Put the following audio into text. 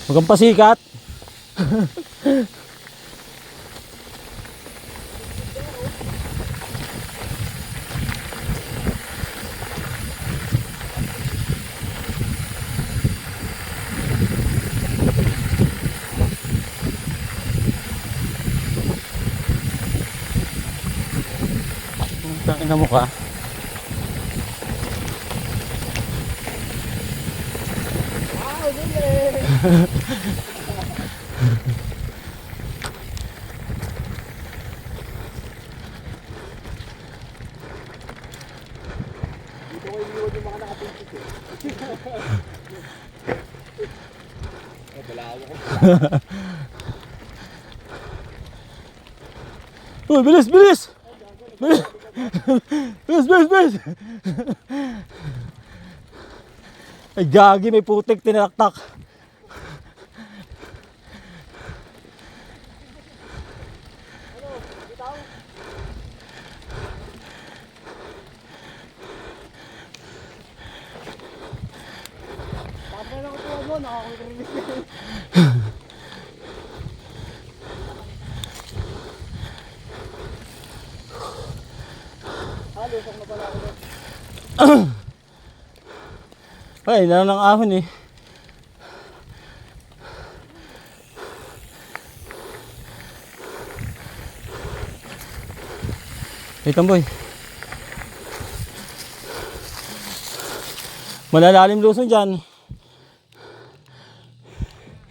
Huwag kang pasikat. Tangin na mukha. Dito ko iniwan yung mga nakapuntis eh. Balawa ko. Uy, bilis, bilis! Bilis! Bilis, bilis, bilis! Ay, gagi, may putik, tinaktak. Tapos na kutuwa mo, nakakulinis na yun. Lusok na pala ako doon. Ay, nalang ng ahon eh. Hey, tamboy. Malalalim lusong dyan.